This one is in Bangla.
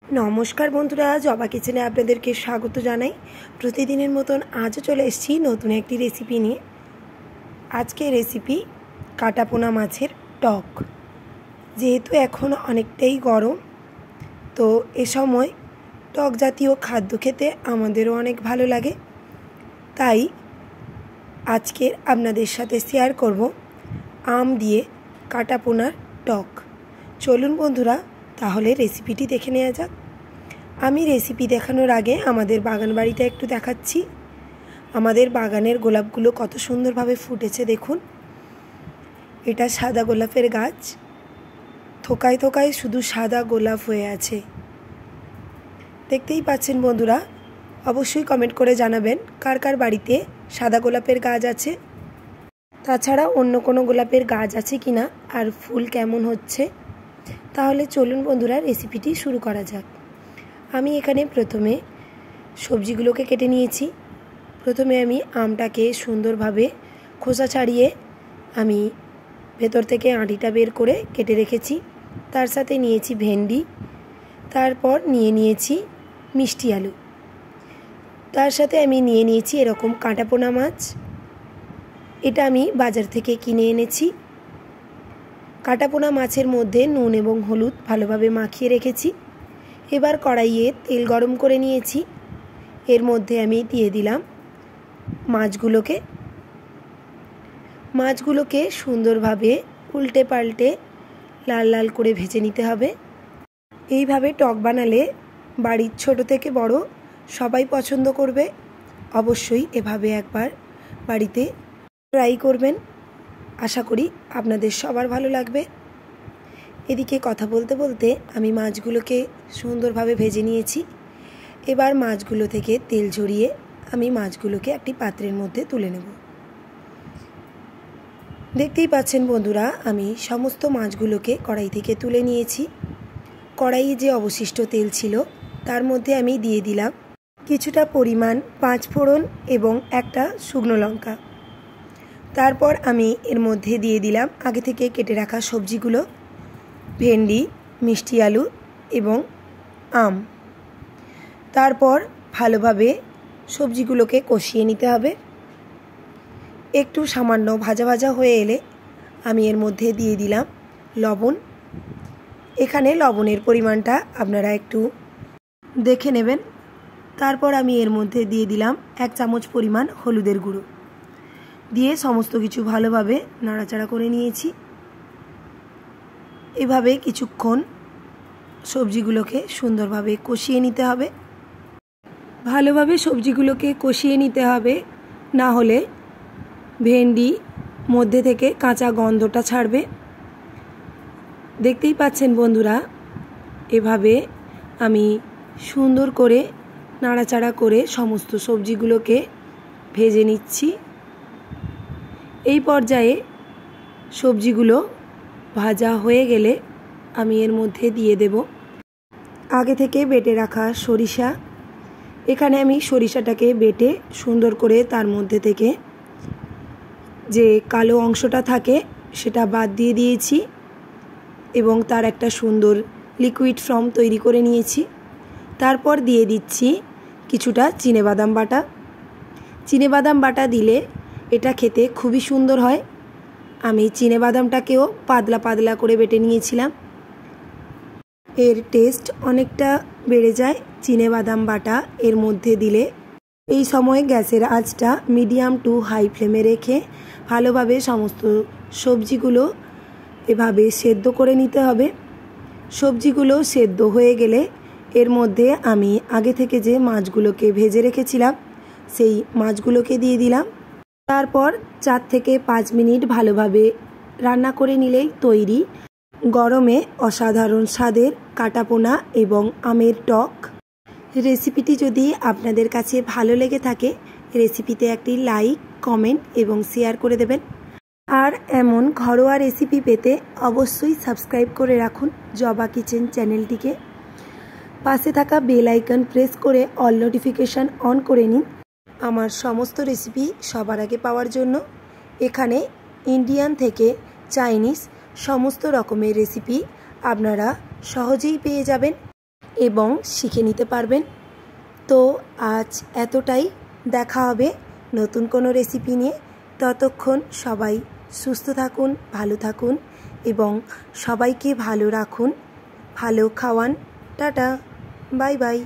नमस्कार बंधुरा जबा किचेने आपनादेरके स्वागत जानाई। प्रतिदिनेर मतन आजও चले एसेछि नतून एकटी रेसिपि निये। आजके रेसिपि काटापोना माछेर टक। जेहेतु एखन अनेकटाई गरम तो ए समय टक जातीय खाद्य खेते आमादेरो अनेक भालो लागे, ताई आजके आपनादेर साथे शेयार करब आम दिए काटापोनार टक। चलुन बंधुरा ताहले रेसिपिटी देखे नेওয়া যাক। आमी रेसिपि देखानोर आगे आमादेर बागान बाड़ीटा एकटु देखाচ্ছি। आमादेर बागानेर गोलापगुलो कत सुंदरभावे फुटेছে देखुन। এটা সাদা গোলাপের গাছ, থোকায় থোকায় শুধু সাদা গোলাপ হয়ে আছে। দেখতেই পাচ্ছেন বন্ধুরা, অবশ্যই কমেন্ট করে জানাবেন কার কার বাড়িতে সাদা গোলাপের গাছ আছে, তাছাড়া অন্য কোনো গোলাপের গাছ আছে কিনা আর ফুল কেমন হচ্ছে। তাহলে চলুন বন্ধুরা রেসিপিটি শুরু করা যাক। আমি এখানে প্রথমে সবজিগুলোকে কেটে নিয়েছি। প্রথমে আমি আমটাকে সুন্দরভাবে খোসা ছাড়িয়ে আমি ভেতর থেকে আঁটিটা বের করে কেটে রেখেছি। তার সাথে নিয়েছি ভেন্ডি, তারপর নিয়েছি মিষ্টি আলু, তার সাথে আমি নিয়েছি এরকম কাটাপোনা মাছ। এটা আমি বাজার থেকে কিনে এনেছি। কাটাপোনা মাছের মধ্যে নুন এবং হলুদ ভালোভাবে মাখিয়ে রেখেছি। এবার কড়াইয়ে তেল গরম করে নিয়েছি। এর মধ্যে আমি দিয়ে দিলাম মাছগুলোকে সুন্দরভাবে উল্টে পাল্টে লাল লাল করে ভেজে নিতে হবে। এইভাবে টক বানালে বাড়ির ছোট থেকে বড় সবাই পছন্দ করবে। অবশ্যই এভাবে একবার বাড়িতে ট্রাই করবেন, আশা করি আপনাদের সবার ভালো লাগবে। এদিকে কথা বলতে বলতে আমি মাছগুলোকে সুন্দরভাবে ভেজে নিয়েছি। এবার মাছগুলো থেকে তেল ঝরিয়ে আমি মাছগুলোকে একটি পাত্রের মধ্যে তুলে নেব। দেখতেই পাচ্ছেন বন্ধুরা, আমি সমস্ত মাছগুলোকে কড়াই থেকে তুলে নিয়েছি। কড়াইয়ে যে অবশিষ্ট তেল ছিল তার মধ্যে আমি দিয়ে দিলাম কিছুটা পরিমাণ পাঁচফোড়ন এবং একটা শুকনো লঙ্কা। তারপর আমি এর মধ্যে দিয়ে দিলাম আগে থেকে কেটে রাখা সবজিগুলো, ভেন্ডি, মিষ্টি আলু এবং আম। তারপর ভালোভাবে সবজিগুলোকে কষিয়ে নিতে হবে। একটু সামান্য ভাজা ভাজা হয়ে এলে আমি এর মধ্যে দিয়ে দিলাম লবণ। এখানে লবণের পরিমাণটা আপনারা একটু দেখে নেবেন। তারপর আমি এর মধ্যে দিয়ে দিলাম 1 চামচ পরিমাণ হলুদের গুঁড়ো দিয়ে সমস্ত কিছু ভালোভাবে নাড়াচাড়া করে নিয়েছি। এভাবে কিছুক্ষণ সবজিগুলোকে সুন্দরভাবে কষিয়ে নিতে হবে। ভালোভাবে সবজিগুলোকে কষিয়ে নিতে হবে, না হলে ভেন্ডি মধ্যে থেকে কাঁচা গন্ধটা ছাড়বে। দেখতেই পাচ্ছেন বন্ধুরা, এভাবে আমি সুন্দর করে নাড়াচাড়া করে সমস্ত সবজিগুলোকে ভেজে নিচ্ছি। এই পর্যায়ে সবজিগুলো ভাজা হয়ে গেলে আমি এর মধ্যে দিয়ে দেব আগে থেকে বেটে রাখা সরিষা। এখানে আমি সরিষাটাকে বেটে সুন্দর করে তার মধ্যে থেকে যে কালো অংশটা থাকে সেটা বাদ দিয়ে দিয়েছি এবং তার একটা সুন্দর লিকুইড ফর্ম তৈরি করে নিয়েছি। তারপর দিয়ে দিচ্ছি কিছুটা চিনেবাদাম বাটা। চিনেবাদাম বাটা দিলে এটা খেতে খুবই সুন্দর হয়। আমি চিনেবাদামটাকেও পাতলা পাতলা করে বেটে নিয়েছিলাম। এর টেস্ট অনেকটা বেড়ে যায় চিনেবাদাম বাটা এর মধ্যে দিলে। এই সময় গ্যাসের আঁচটা মিডিয়াম টু হাই ফ্লেমে রেখে ভালোভাবে সমস্ত সবজিগুলো এভাবে সেদ্ধ করে নিতে হবে। সবজিগুলো সেদ্ধ হয়ে গেলে এর মধ্যে আমি আগে থেকে যে মাছগুলোকে ভেজে রেখেছিলাম সেই মাছগুলোকে দিয়ে দিলাম। তারপর 4 থেকে 5 মিনিট ভালোভাবে রান্না করে নিলেই তৈরি গরমে অসাধারণ স্বাদের কাটাপোনা এবং আমের টক। রেসিপিটি যদি আপনাদের কাছে ভালো লেগে থাকে রেসিপিতে একটি লাইক, কমেন্ট এবং শেয়ার করে দেবেন। আর এমন ঘরোয়া রেসিপি পেতে অবশ্যই সাবস্ক্রাইব করে রাখুন জবা কিচেন চ্যানেলটিকে। পাশে থাকা বেল আইকন প্রেস করে অল নোটিফিকেশান অন করে নিন আমার সমস্ত রেসিপি সবার আগে পাওয়ার জন্য। এখানে ইন্ডিয়ান থেকে চাইনিজ সমস্ত রকমের রেসিপি আপনারা সহজেই পেয়ে যাবেন। এবং শিখে নিতে পারবেন। তো আজ এতটাই, দেখা হবে নতুন কোনো রেসিপি নিয়ে। ততক্ষণ সবাই সুস্থ থাকুন, ভালো থাকুন এবং সবাইকে ভালো রাখুন, ভালো খাওয়ান। Tata, bye bye.